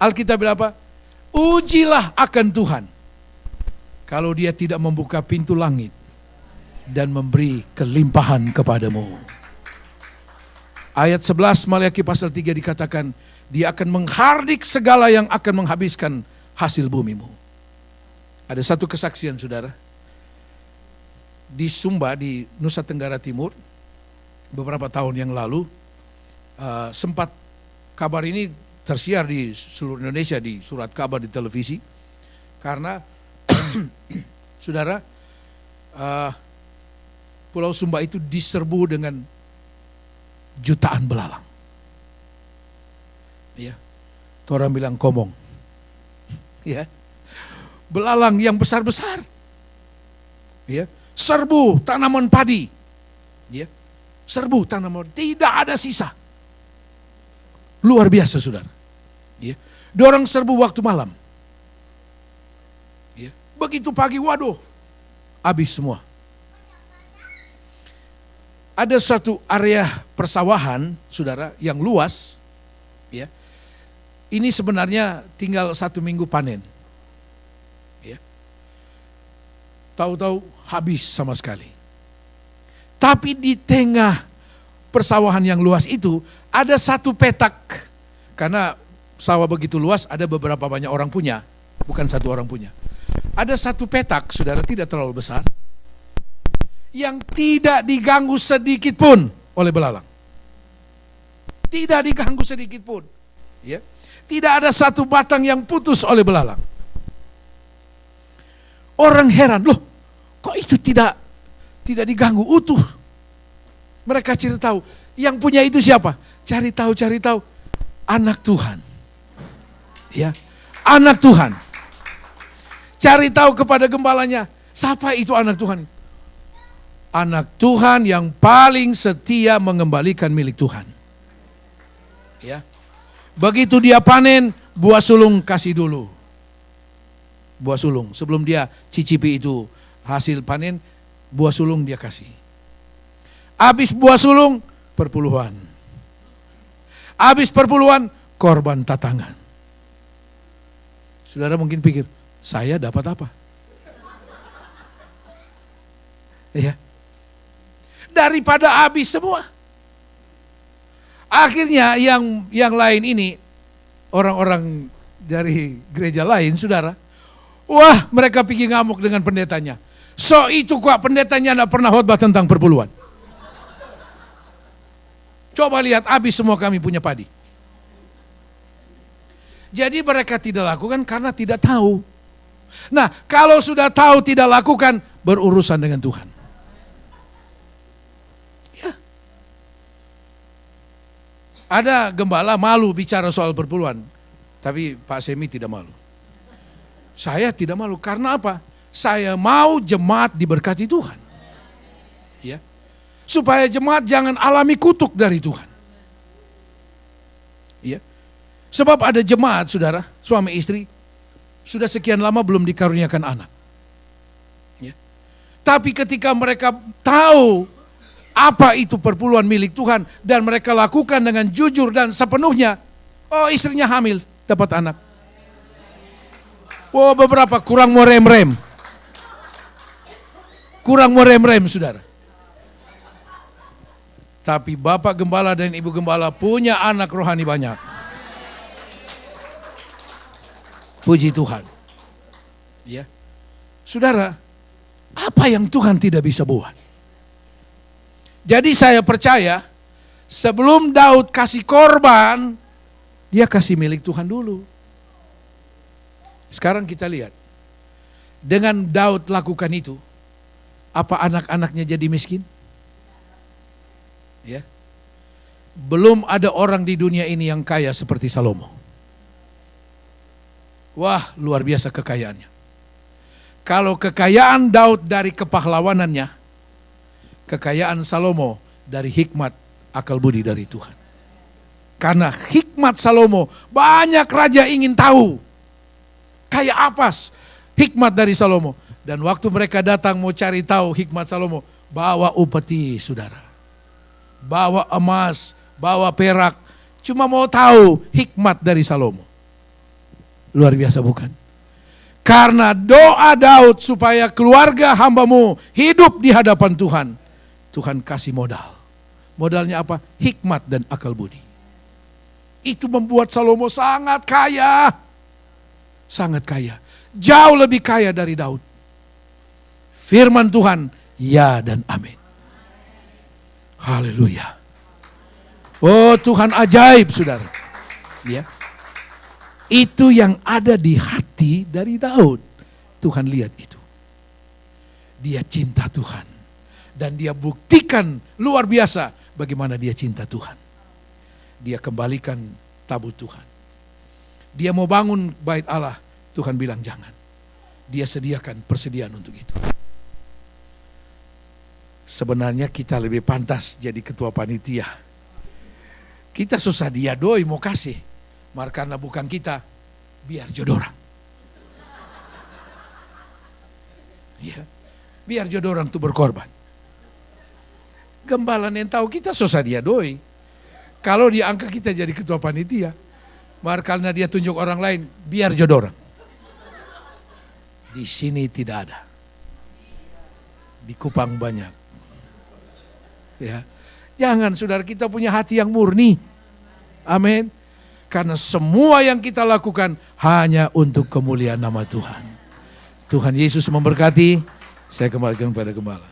Alkitab bilang apa? Ujilah akan Tuhan. Kalau dia tidak membuka pintu langit dan memberi kelimpahan kepadamu. Ayat 11 Maleakhi pasal 3 dikatakan, dia akan menghardik segala yang akan menghabiskan hasil bumimu. Ada satu kesaksian saudara. Di Sumba, di Nusa Tenggara Timur, beberapa tahun yang lalu, sempat kabar ini tersiar di seluruh Indonesia, di surat kabar, di televisi. Karena, saudara, Pulau Sumba itu diserbu dengan jutaan belalang. Ya, orang bilang komong, ya, belalang yang besar-besar, ya, serbu tanaman padi, ya, serbu tanaman, tidak ada sisa, luar biasa saudara, ya, dorong serbu waktu malam, ya, begitu pagi, waduh, habis semua. Ada satu area persawahan, saudara, yang luas, ya. Ini sebenarnya tinggal 1 minggu panen. Ya. Tahu-tahu habis sama sekali. Tapi di tengah persawahan yang luas itu ada satu petak. Karena sawah begitu luas ada beberapa banyak orang punya, bukan satu orang punya. Ada satu petak, saudara, tidak terlalu besar, yang tidak diganggu sedikit pun oleh belalang. Tidak diganggu sedikit pun. Ya. Tidak ada satu batang yang putus oleh belalang. Orang heran, loh kok itu tidak diganggu, utuh. Mereka cari tahu, yang punya itu siapa? Cari tahu, anak Tuhan. Ya, anak Tuhan. Cari tahu kepada gembalanya, siapa itu anak Tuhan? Anak Tuhan yang paling setia mengembalikan milik Tuhan. Ya. Begitu dia panen, buah sulung kasih dulu. Buah sulung, sebelum dia cicipi itu hasil panen, buah sulung dia kasih. Habis buah sulung, perpuluhan. Habis perpuluhan, korban tatangan. Saudara mungkin pikir, saya dapat apa? Ya. Daripada habis semua. Akhirnya yang lain ini, orang-orang dari gereja lain, saudara, wah, mereka pergi ngamuk dengan pendetanya. So itu kok pendetanya tidak pernah khotbah tentang perpuluhan. Coba lihat, habis semua kami punya padi. Jadi mereka tidak lakukan karena tidak tahu. Nah, kalau sudah tahu tidak lakukan, berurusan dengan Tuhan. Ya. Ada gembala malu bicara soal perpuluhan, tapi Pak Semi tidak malu. Saya tidak malu, karena apa? Saya mau jemaat diberkati Tuhan. Ya. Supaya jemaat jangan alami kutuk dari Tuhan. Ya. Sebab ada jemaat, saudara, suami istri, sudah sekian lama belum dikaruniakan anak. Ya. Tapi ketika mereka tahu apa itu perpuluhan milik Tuhan, dan mereka lakukan dengan jujur dan sepenuhnya, oh istrinya hamil, dapat anak. Oh beberapa kurang mau rem-rem. Kurang mau rem-rem, saudara. Tapi bapak gembala dan ibu gembala punya anak rohani banyak. Puji Tuhan. Ya. Saudara, apa yang Tuhan tidak bisa buat? Jadi saya percaya, sebelum Daud kasih korban, dia kasih milik Tuhan dulu. Sekarang kita lihat, dengan Daud lakukan itu, apa anak-anaknya jadi miskin? Ya. Belum ada orang di dunia ini yang kaya seperti Salomo. Wah, luar biasa kekayaannya. Kalau kekayaan Daud dari kepahlawanannya, kekayaan Salomo dari hikmat akal budi dari Tuhan. Karena hikmat Salomo, banyak raja ingin tahu kayak apa hikmat dari Salomo. Dan waktu mereka datang mau cari tahu hikmat Salomo, bawa upeti, saudara. Bawa emas, bawa perak, cuma mau tahu hikmat dari Salomo. Luar biasa bukan? Karena doa Daud supaya keluarga hambamu hidup di hadapan Tuhan, Tuhan kasih modal. Modalnya apa? Hikmat dan akal budi. Itu membuat Salomo sangat kaya. Sangat kaya. Jauh lebih kaya dari Daud. Firman Tuhan, ya dan amin. Haleluya. Oh Tuhan ajaib, saudara. Ya. Itu yang ada di hati dari Daud. Tuhan lihat itu. Dia cinta Tuhan. Dan dia buktikan luar biasa bagaimana dia cinta Tuhan. Dia kembalikan tabut Tuhan. Dia mau bangun bait Allah. Tuhan bilang jangan. Dia sediakan persediaan untuk itu. Sebenarnya kita lebih pantas jadi ketua panitia. Kita susah dia doi mau kasih. Karena bukan kita, biar jodoh orang. Ya, biar jodoh orang itu berkorban. Gembala yang tahu kita susah dia doi. Kalau dia angkat kita jadi ketua panitia, karena dia tunjuk orang lain, biar jodoh orang. Di sini tidak ada. Di Kupang banyak. Ya, jangan saudara, kita punya hati yang murni. Amin. Karena semua yang kita lakukan hanya untuk kemuliaan nama Tuhan. Tuhan Yesus memberkati. Saya kembalikan pada gembala.